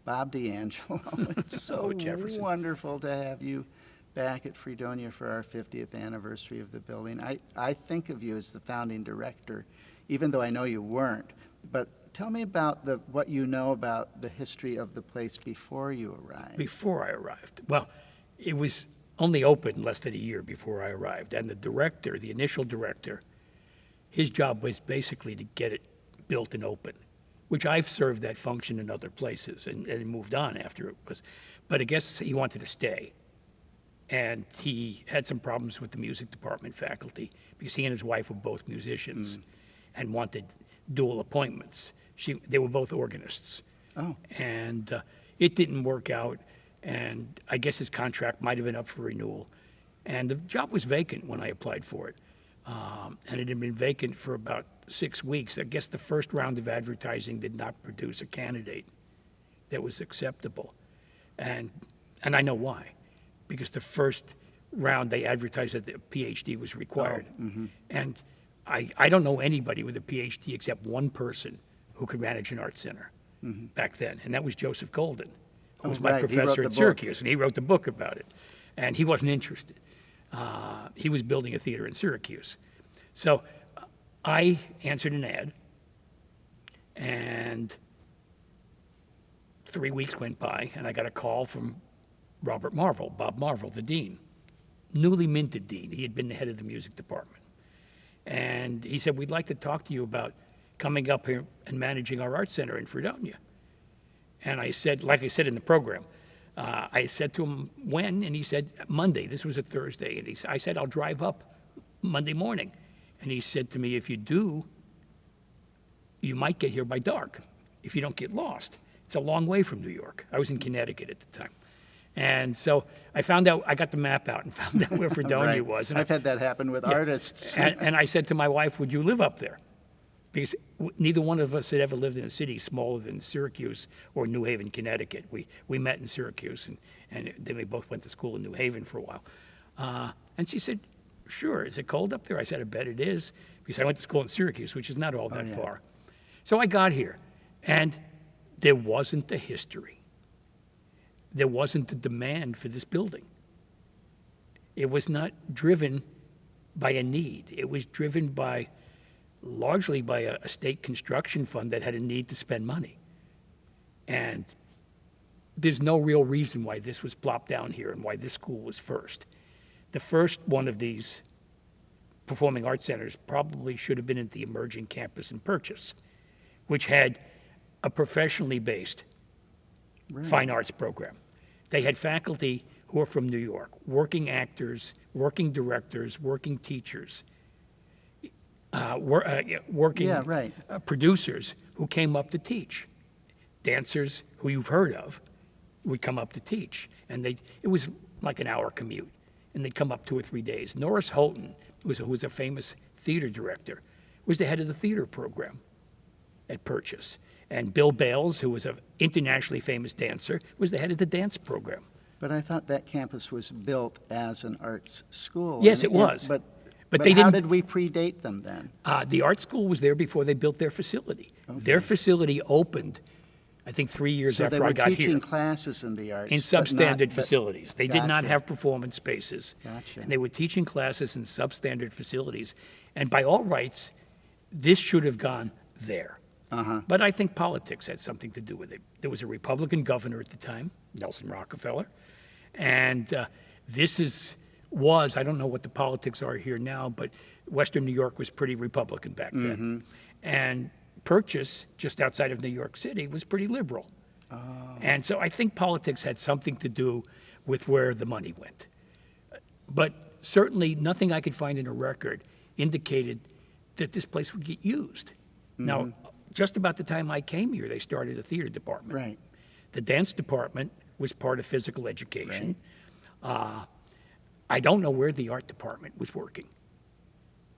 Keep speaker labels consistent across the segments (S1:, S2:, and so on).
S1: Bob D'Angelo. It's so
S2: Jefferson.
S1: wonderful to have you back at Fredonia for our 50th anniversary of the building. I think of you as the founding director, even though I know you weren't. But tell me about what you know about the history of the place before you arrived.
S2: Before I arrived. Well, it was only open less than a year before I arrived. And the director, the initial director, his job was basically to get it built and open, which I've served that function in other places and moved on after it was. But I guess he wanted to stay. And he had some problems with the music department faculty because he and his wife were both musicians and wanted dual appointments. They were both organists.
S1: Oh.
S2: And it didn't work out. And I guess his contract might have been up for renewal. And the job was vacant when I applied for it. And it had been vacant for about 6 weeks. I guess the first round of advertising did not produce a candidate that was acceptable. And I know why. Because the first round they advertised that the PhD was required. And I don't know anybody with a PhD except one person who could manage an art center back then. And that was Joseph Golden, who was my
S1: right.
S2: professor at Syracuse. And he wrote the book about it. And he wasn't interested. He was building a theater in Syracuse. So I answered an ad, and 3 weeks went by, and I got a call from Bob Marvel, the dean, newly minted dean. He had been the head of the music department. And he said, we'd like to talk to you about coming up here and managing our art center in Fredonia. And I said, like I said in the program, I said to him, when? And he said, Monday. This was a Thursday. And I said, I'll drive up Monday morning. And he said to me, if you do, you might get here by dark if you don't get lost. It's a long way from New York. I was in Connecticut at the time. And so I found out, I got the map out and found out where Fredonia
S1: Right.
S2: was. And
S1: I've had that happen with artists.
S2: and I said to my wife, would you live up there? Because neither one of us had ever lived in a city smaller than Syracuse or New Haven, Connecticut. We met in Syracuse, and then we both went to school in New Haven for a while. And she said, sure. Is it cold up there? I said, I bet it is, because I went to school in Syracuse, which is not all that far. So I got here, and there wasn't the history. There wasn't the demand for this building. It was not driven by a need. It was driven largely by a state construction fund that had a need to spend money. And there's no real reason why this was plopped down here and why this school was first. The first one of these performing arts centers probably should have been at the emerging campus in Purchase, which had a professionally based fine arts program. They had faculty who were from New York, working actors, working directors, working teachers, working producers who came up to teach. Dancers who you've heard of would come up to teach. And it was like an hour commute. And they'd come up 2 or 3 days. Norris Houghton, who was a famous theater director, was the head of the theater program at Purchase. And Bill Bales, who was an internationally famous dancer, was the head of the dance program.
S1: But I thought that campus was built as an arts school.
S2: Yes, it was.
S1: But
S2: they
S1: how
S2: didn't.
S1: did we predate them then?
S2: The art school was there before they built their facility. Okay. Their facility opened, I think, 3 years after I got here.
S1: So they were teaching classes in the arts.
S2: In substandard facilities. They did not
S1: Gotcha.
S2: have performance spaces.
S1: Gotcha.
S2: And they were teaching classes in substandard facilities. And by all rights, this should have gone there. But I think politics had something to do with it. There was a Republican governor at the time, Nelson Rockefeller. And I don't know what the politics are here now, but Western New York was pretty Republican back then. And Purchase, just outside of New York City, was pretty liberal. And so I think politics had something to do with where the money went. But certainly nothing I could find in a record indicated that this place would get used. Now, just about the time I came here, they started a theater department.
S1: Right.
S2: The dance department was part of physical education. Right. I don't know where the art department was working.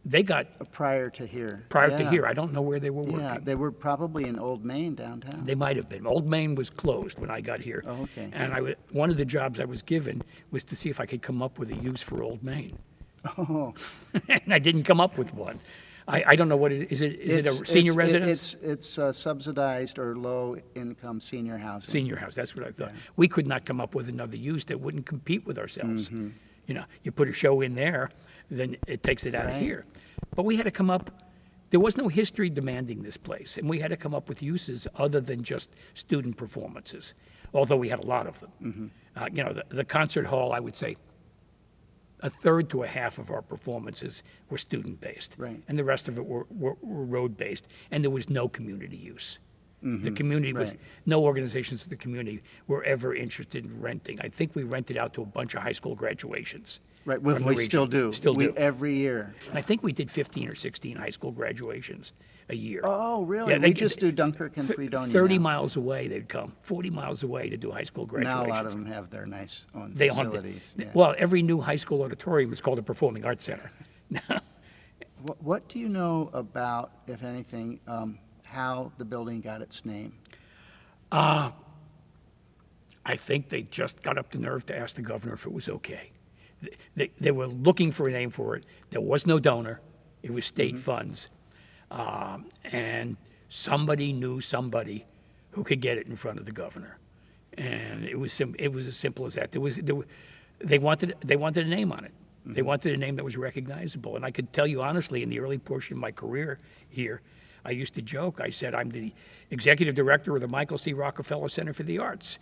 S2: They got...
S1: Prior to here.
S2: Prior to here. I don't know where they were working.
S1: Yeah, they were probably in Old Main downtown.
S2: They might have been. Old Main was closed when I got here.
S1: Oh, okay.
S2: And one of the jobs I was given was to see if I could come up with a use for Old Main.
S1: Oh.
S2: And I didn't come up with one. I don't know what it is. Is it a senior residence?
S1: It's subsidized or low-income senior housing.
S2: Senior house, that's what I thought. We could not come up with another use that wouldn't compete with ourselves. You know, you put a show in there, then it takes it out of here. But we had to come up, there was no history demanding this place, and we had to come up with uses other than just student performances, although we had a lot of them. You know, the concert hall, I would say, a third to a half of our performances were student-based,
S1: Right.
S2: and the rest of it were road-based, and there was no community use. The community was,
S1: Right.
S2: no organizations of the community were ever interested in renting. I think we rented out to a bunch of high school graduations.
S1: Right, well,
S2: from the
S1: we
S2: region.
S1: still do.
S2: Still do.
S1: Every year.
S2: And I think we did 15 or 16 high school graduations a year.
S1: Oh, really?
S2: Yeah,
S1: We just do Dunkirk and Fredonia
S2: 30
S1: now.
S2: miles away they'd come, 40 miles away to do high school graduations.
S1: Now a lot of them have their nice own
S2: They owned
S1: facilities.
S2: it.
S1: Yeah.
S2: Well, every new high school auditorium is called a performing arts center.
S1: What do you know about, if anything, how the building got its name?
S2: I think they just got up the nerve to ask the governor if it was okay. They were looking for a name for it. There was no donor. It was state funds. And somebody knew somebody who could get it in front of the governor. And it was as simple as that. They wanted a name on it. They wanted a name that was recognizable. And I could tell you honestly, in the early portion of my career here, I used to joke. I said, I'm the executive director of the Michael C. Rockefeller Center for the Arts.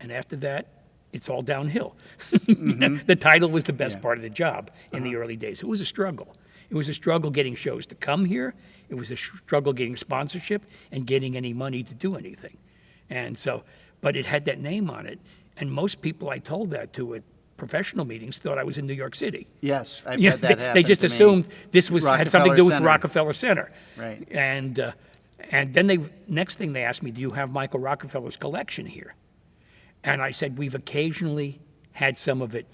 S2: And after that, it's all downhill. The title was the best part of the job in the early days. It was a struggle. It was a struggle getting shows to come here. It was a struggle getting sponsorship and getting any money to do anything. And so, but it had that name on it. And most people I told that to at professional meetings thought I was in New York City.
S1: Yes, I've
S2: Yeah,
S1: had that happen
S2: they just
S1: to me.
S2: assumed this was had something to do with
S1: Center.
S2: Rockefeller Center.
S1: Right.
S2: And then next thing they asked me, do you have Michael Rockefeller's collection here? And I said, we've occasionally had some of it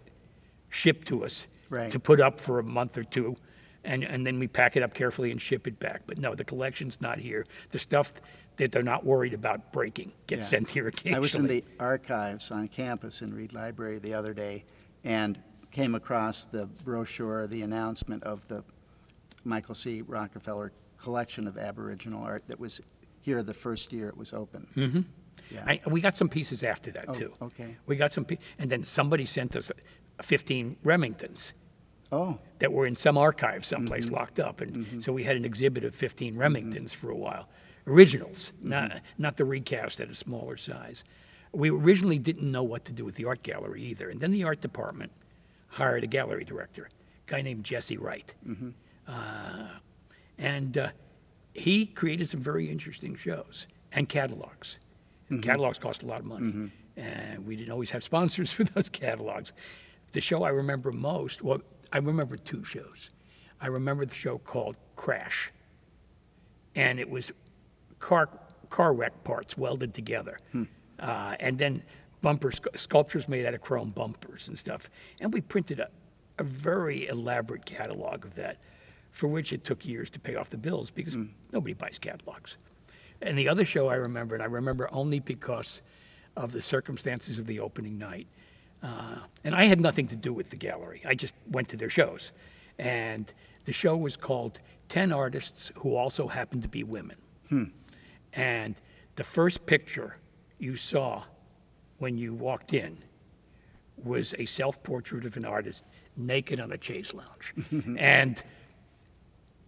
S2: shipped to us
S1: Right.
S2: to put up for a month or two, and then we pack it up carefully and ship it back. But no, the collection's not here. The stuff that they're not worried about breaking gets
S1: Yeah.
S2: sent here occasionally.
S1: I was in the archives on campus in Reed Library the other day and came across the brochure, the announcement of the Michael C. Rockefeller collection of Aboriginal art that was here the first year it was open. Yeah.
S2: We got some pieces after that, too.
S1: okay.
S2: We got some, and then somebody sent us 15 Remingtons
S1: Oh,
S2: that were in some archive someplace locked up. And so we had an exhibit of 15 Remingtons for a while. Originals, not the recast at a smaller size. We originally didn't know what to do with the art gallery either. And then the art department hired a gallery director, a guy named Jesse Wright. And he created some very interesting shows and catalogs. And catalogs cost a lot of money. And we didn't always have sponsors for those catalogs. The show I remember most, well, I remember two shows. I remember the show called Crash. And it was car wreck parts welded together. And then sculptures made out of chrome bumpers and stuff. And we printed a very elaborate catalog of that, for which it took years to pay off the bills because nobody buys catalogs. And the other show I remember, and I remember only because of the circumstances of the opening night, and I had nothing to do with the gallery. I just went to their shows. And the show was called 10 Artists Who Also Happened to Be Women. And the first picture you saw when you walked in was a self-portrait of an artist naked on a chaise lounge. And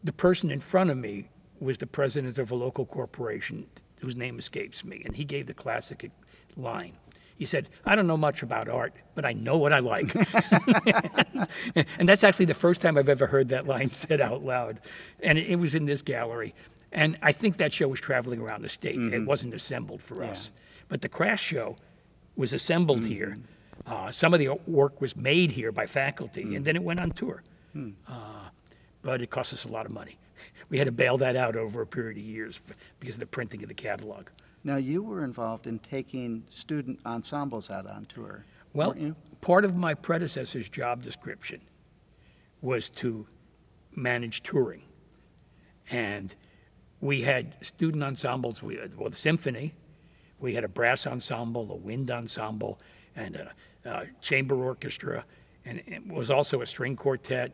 S2: the person in front of me was the president of a local corporation whose name escapes me, and he gave the classic line. He said, I don't know much about art, but I know what I like. And that's actually the first time I've ever heard that line said out loud. And it was in this gallery. And I think that show was traveling around the state. It wasn't assembled for us. But the Crash show was assembled here. Some of the work was made here by faculty, and then it went on tour. But it cost us a lot of money. We had to bail that out over a period of years because of the printing of the catalog.
S1: now you were involved in taking student ensembles out on tour,
S2: Well,
S1: weren't you?
S2: part of my predecessor's job description was to manage touring. And we had student ensembles. We had, well, the symphony. We had a brass ensemble, a wind ensemble, and a chamber orchestra. And it was also a string quartet,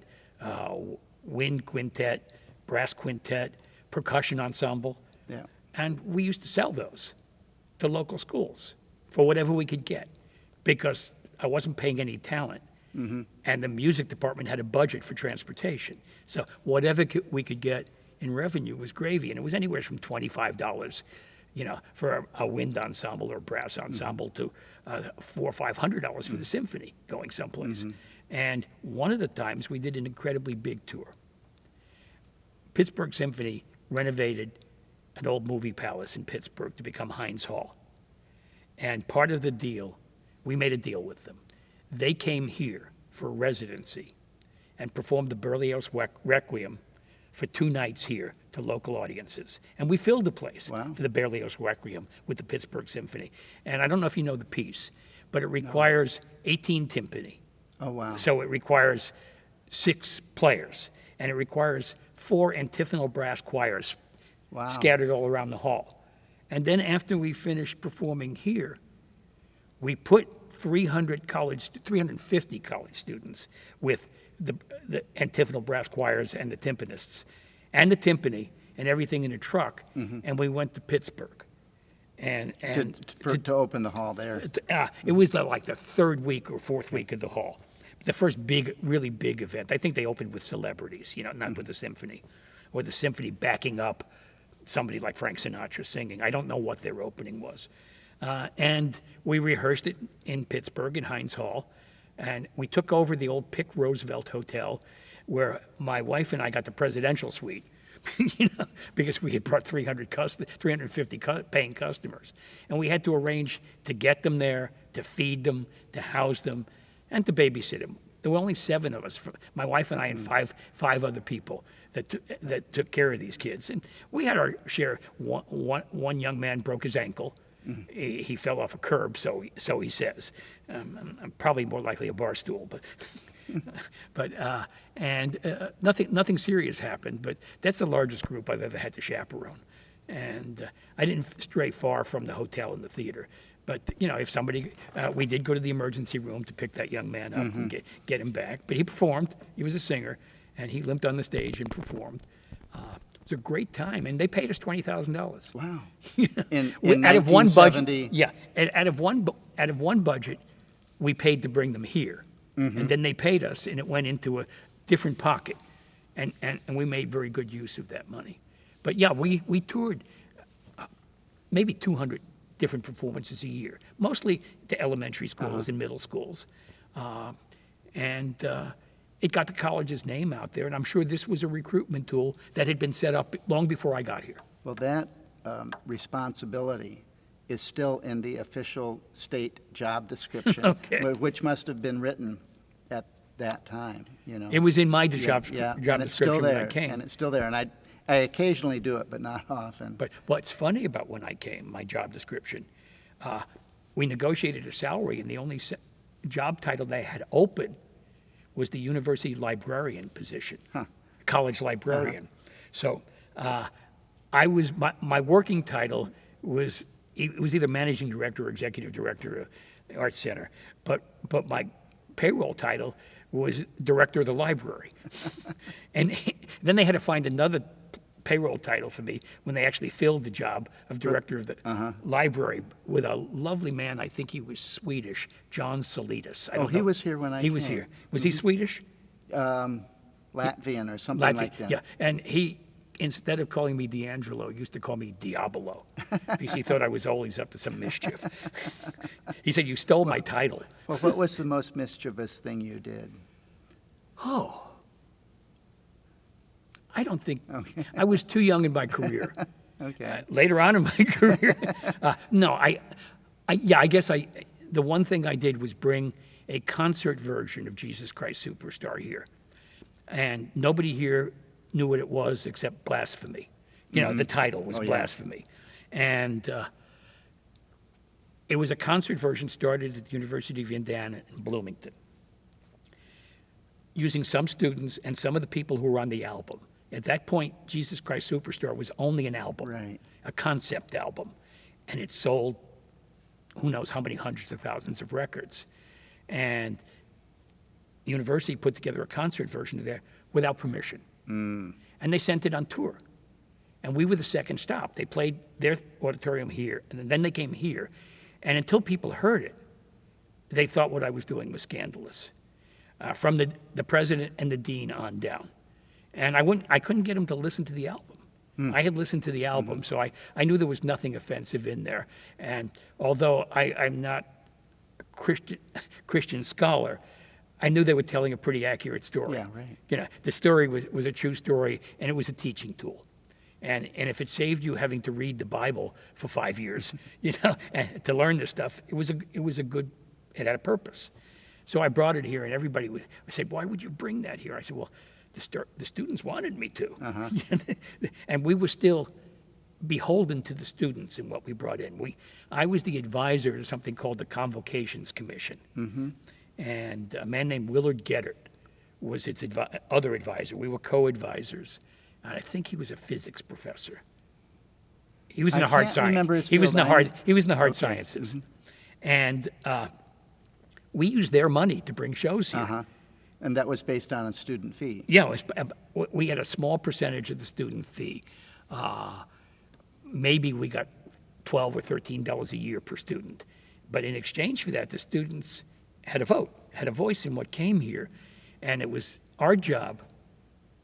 S2: wind quintet, brass quintet, percussion ensemble.
S1: Yeah.
S2: And we used to sell those to local schools for whatever we could get because I wasn't paying any talent. And the music department had a budget for transportation. So whatever we could get in revenue was gravy. And it was anywhere from $25, for a wind ensemble or brass ensemble to $400 or $500 for the symphony going someplace. And one of the times we did an incredibly big tour. Pittsburgh Symphony renovated an old movie palace in Pittsburgh to become Heinz Hall. And part of the deal, we made a deal with them. They came here for residency and performed the Berlioz Requiem for 2 nights here to local audiences. And we filled the place for the Berlioz Requiem with the Pittsburgh Symphony. And I don't know if you know the piece, but it requires 18 timpani.
S1: Oh, wow.
S2: So it requires 6 players, and it requires 4 antiphonal brass choirs scattered all around the hall. And then after we finished performing here, we put 350 college students with the antiphonal brass choirs and the timpanists and the timpani and everything in a truck, and we went to Pittsburgh. And
S1: to open the hall there.
S2: It was like the 3rd week or 4th week of the hall. The first really big event. I think they opened with celebrities, not with the symphony, or the symphony backing up somebody like Frank Sinatra singing. I don't know what their opening was. And we rehearsed it in Pittsburgh in Heinz Hall, and we took over the old Pick Roosevelt Hotel, where my wife and I got the presidential suite, because we had brought 350 paying customers, and we had to arrange to get them there, to feed them, to house them, and to babysit them. There were only 7 of us, my wife and I and five other people that took care of these kids, and we had our share. One young man broke his ankle. He fell off a curb, so he says. I'm probably more likely a bar stool, but nothing serious happened. But that's the largest group I've ever had to chaperone, and I didn't stray far from the hotel and the theater. But if somebody, we did go to the emergency room to pick that young man up and get him back. But he performed. He was a singer, and he limped on the stage and performed. It was a great time, and they paid us $20,000.
S1: Wow.
S2: In
S1: out
S2: of one budget,
S1: 1970.
S2: yeah. Out of one budget, we paid to bring them here, and then they paid us, and it went into a different pocket, and we made very good use of that money. But yeah, we toured maybe 200 different performances a year, mostly to elementary schools and middle schools, and it got the college's name out there, and I'm sure this was a recruitment tool that had been set up long before I got here.
S1: Well, that responsibility is still in the official state job description, which must have been written at that time.
S2: It was in my job
S1: and it's still
S2: description
S1: there,
S2: when I came.
S1: and it's still there. And I occasionally do it, but not often.
S2: But what's funny about when I came, my job description, we negotiated a salary, and the only job title they had open was the university librarian position, college librarian. So my working title was either managing director or executive director of the Arts Center, but my payroll title was director of the library. And then they had to find another payroll title for me when they actually filled the job of director of the library with a lovely man. I think he was Swedish, John Solitas.
S1: He was here when I came.
S2: He was here. Was he Swedish?
S1: Latvian or something like that.
S2: Yeah, and he, instead of calling me D'Angelo, used to call me Diabolo because he thought I was always up to some mischief. He said, "You stole my title."
S1: Well, what was the most mischievous thing you did?
S2: Oh, I don't think I was too young in my career. Later on in my career, no, I guess the one thing I did was bring a concert version of Jesus Christ Superstar here, and nobody here knew what it was except blasphemy. The title was blasphemy, and it was a concert version started at the University of Indiana in Bloomington, using some students and some of the people who were on the album. At that point, Jesus Christ Superstar was only an album, a concept album, and it sold who knows how many hundreds of thousands of records. And the university put together a concert version of that without permission. And and they sent it on tour. And we were the second stop. They played their auditorium here, and then they came here. And until people heard it, they thought what I was doing was scandalous, from the president and the dean on down. And I couldn't get them to listen to the album. I had listened to the album, so I knew there was nothing offensive in there. And although I'm not a Christian scholar, I knew they were telling a pretty accurate story.
S1: Yeah, right.
S2: You know, the story was a true story, and it was a teaching tool. And if it saved you having to read the Bible for 5 years, you know, and to learn this stuff, it was a good, it had a purpose. So I brought it here, and everybody would say, "Why would you bring that here?" I said, "Well, the students wanted me to." And we were still beholden to the students in what we brought in. I was the advisor to something called the Convocations Commission. And a man named Willard Geddert was its other advisor. We were co-advisors. And I think he was a physics professor. He was in the hard science. He was in the hard sciences. And we used their money to bring shows here.
S1: And that was based on a student fee.
S2: Yeah, we had a small percentage of the student fee. Maybe we got $12 or $13 a year per student. But in exchange for that, the students had a vote, had a voice in what came here. And it was our job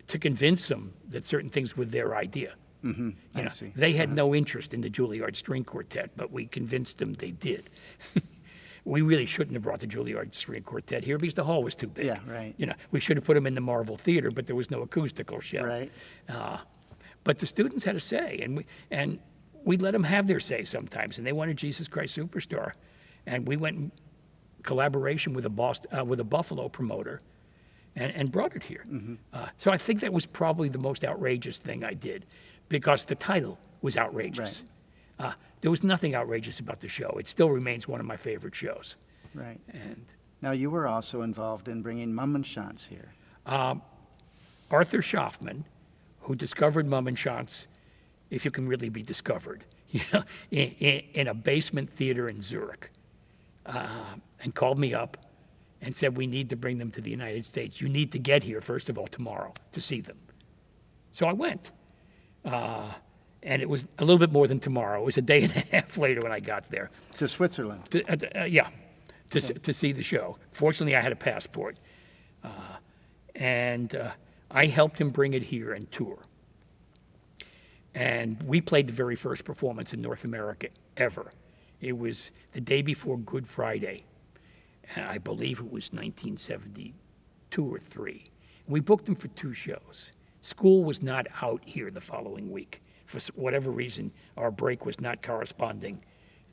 S2: to convince them that certain things were their idea.
S1: I see.
S2: They had no interest in the Juilliard String Quartet, but we convinced them they did. We really shouldn't have brought the Juilliard String Quartet here because the hall was too big.
S1: Yeah, right.
S2: You know, we should have put them in the Marvel Theater, but there was no acoustical show.
S1: Right.
S2: But the students had a say, and we let them have their say sometimes. And they wanted Jesus Christ Superstar, and we went in collaboration with a Buffalo promoter, and brought it here. So I think that was probably the most outrageous thing I did, because the title was outrageous.
S1: Right.
S2: There was nothing outrageous about the show. It still remains one of my favorite shows.
S1: Right.
S2: And
S1: Now, you were also involved in bringing Mummenschanz here.
S2: Arthur Schaffman, who discovered Mummenschanz, if you can really be discovered, you know, in a basement theater in Zurich, and called me up and said, "We need to bring them to the United States. You need to get here, first of all, tomorrow to see them." So I went. And it was a little bit more than tomorrow. It was a day and a half later when I got there.
S1: To Switzerland.
S2: To see the show. Fortunately, I had a passport. And I helped him bring it here and tour. And we played the very first performance in North America ever. It was the day before Good Friday. I believe it was 1972 or 3. We booked him for 2 shows. School was not out here the following week. For whatever reason, our break was not corresponding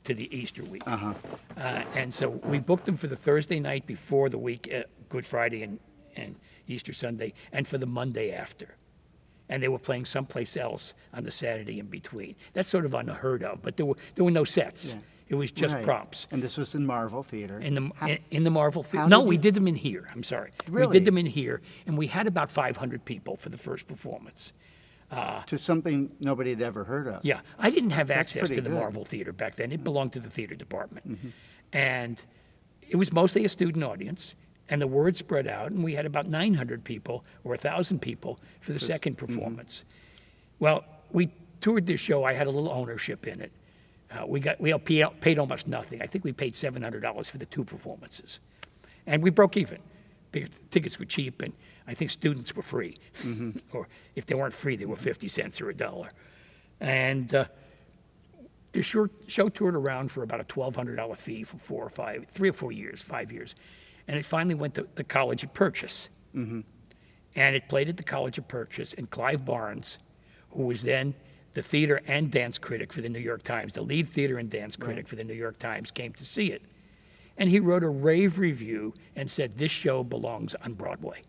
S2: to the Easter week. And so we booked him for the Thursday night before the week, Good Friday and Easter Sunday, and for the Monday after. And they were playing someplace else on the Saturday in between. That's sort of unheard of, but there were no sets.
S1: Yeah.
S2: It was just
S1: Right.
S2: props.
S1: And this was in Marvel Theater.
S2: In the Marvel Theater.
S1: how
S2: No,
S1: did
S2: we
S1: you-
S2: did them in here. I'm sorry.
S1: Really?
S2: We did them in here, and we had about 500 people for the first performance.
S1: To something nobody had ever heard of.
S2: Yeah, I didn't have access
S1: pretty
S2: to the
S1: good.
S2: Marvel Theater back then. It belonged to the theater department. And it was mostly a student audience, and the word spread out, and we had about 900 people or 1,000 people for the second performance. Well, we toured this show. I had a little ownership in it. We paid almost nothing. I think we paid $700 for the 2 performances. And we broke even because tickets were cheap, and I think students were free. Or if they weren't free, they were 50 cents or $1. And the show toured around for about a $1,200 fee for 3 or 4 years, 5 years. And it finally went to the College of Purchase. And it played at the College of Purchase, and Clive Barnes, who was then the theater and dance critic for the New York Times, the lead theater and dance critic for the New York Times, came to see it. And he wrote a rave review and said, "This show belongs on Broadway."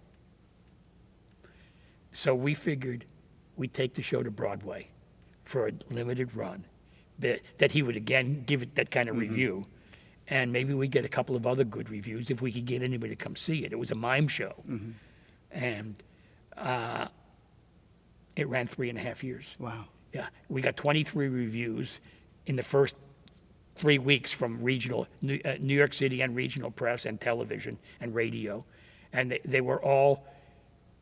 S2: So we figured we'd take the show to Broadway for a limited run, that he would again give it that kind of review. And maybe we'd get a couple of other good reviews if we could get anybody to come see it. It was a mime show. And it ran 3.5 years.
S1: Wow.
S2: Yeah, we got 23 reviews in the first 3 weeks from regional, New York City and regional press and television and radio. And they were all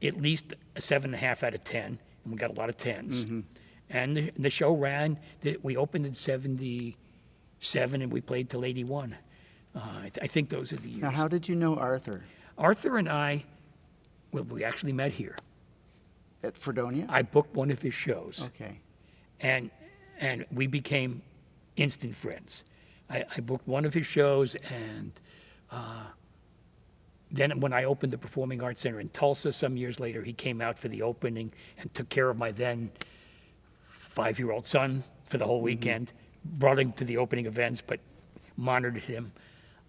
S2: at least a 7.5 out of 10, and we got a lot of 10s. And the show ran. We opened in 77, and we played till 81. I think those are the years.
S1: Now, how did you know Arthur?
S2: Arthur and I, well, we actually met here.
S1: At Fredonia?
S2: I booked one of his shows,
S1: Okay.
S2: and we became instant friends. I booked one of his shows, and then when I opened the Performing Arts Center in Tulsa some years later, he came out for the opening and took care of my then 5-year-old son for the whole weekend, brought him to the opening events, but monitored him.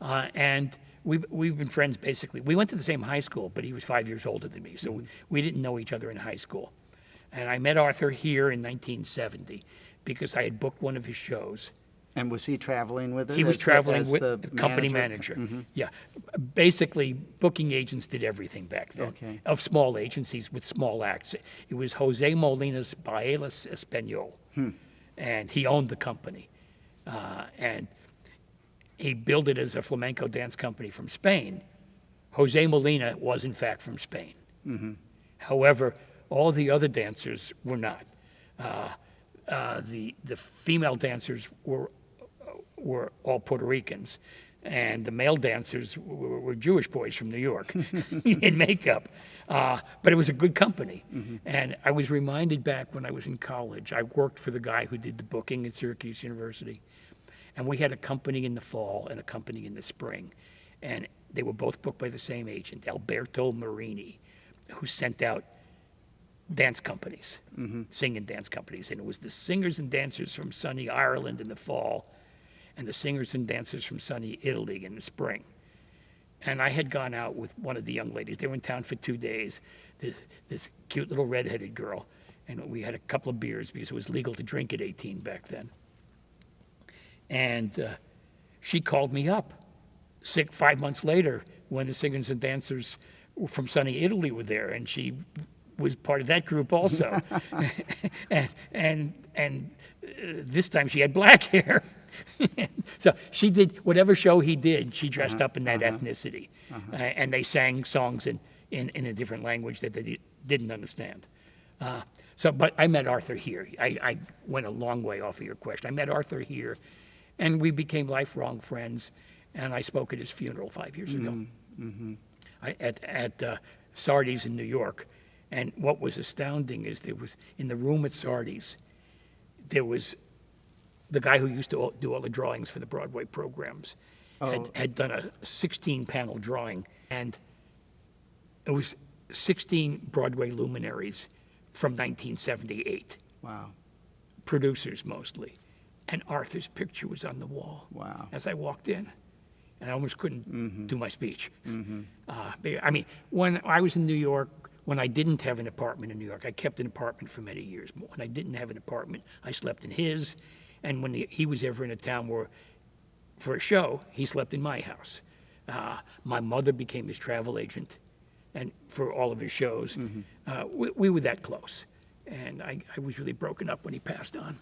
S2: And we've been friends basically. We went to the same high school, but he was 5 years older than me, so we didn't know each other in high school. And I met Arthur here in 1970 because I had booked one of his shows.
S1: And was he traveling with it?
S2: He was traveling
S1: as
S2: with
S1: the
S2: the company manager. Yeah. Basically, booking agents did everything back then.
S1: Okay.
S2: Of small agencies with small acts. It was Jose Molina's Bailes Español. And he owned the company. And he billed it as a flamenco dance company from Spain. Jose Molina was, in fact, from Spain. However, all the other dancers were not. The female dancers were all Puerto Ricans, and the male dancers were Jewish boys from New York in makeup. But it was a good company. And I was reminded back when I was in college, I worked for the guy who did the booking at Syracuse University. And we had a company in the fall and a company in the spring. And they were both booked by the same agent, Alberto Marini, who sent out dance companies, singing dance companies. And it was the singers and dancers from sunny Ireland in the fall and the singers and dancers from sunny Italy in the spring. And I had gone out with one of the young ladies. They were in town for 2 days, this cute little redheaded girl. And we had a couple of beers because it was legal to drink at 18 back then. And she called me up 5 months later when the singers and dancers from sunny Italy were there, and she was part of that group also. and this time she had black hair. So she did whatever show he did, she dressed up in that ethnicity. And they sang songs in a different language that they didn't understand. But I met Arthur here. I went a long way off of your question. I met Arthur here, and we became lifelong friends, and I spoke at his funeral 5 years ago at Sardi's in New York. And what was astounding is there was, in the room at Sardi's, there was the guy who used to do all the drawings for the Broadway programs, had done a 16-panel drawing, and it was 16 Broadway luminaries from 1978.
S1: Wow.
S2: Producers mostly. And Arthur's picture was on the wall as I walked in. And I almost couldn't do my speech. I mean, when I was in New York, when I didn't have an apartment in New York, I kept an apartment for many years. When I didn't have an apartment, I slept in his. And when he was ever in a town where, for a show, he slept in my house. My mother became his travel agent, and for all of his shows. We were that close. And I was really broken up when he passed on.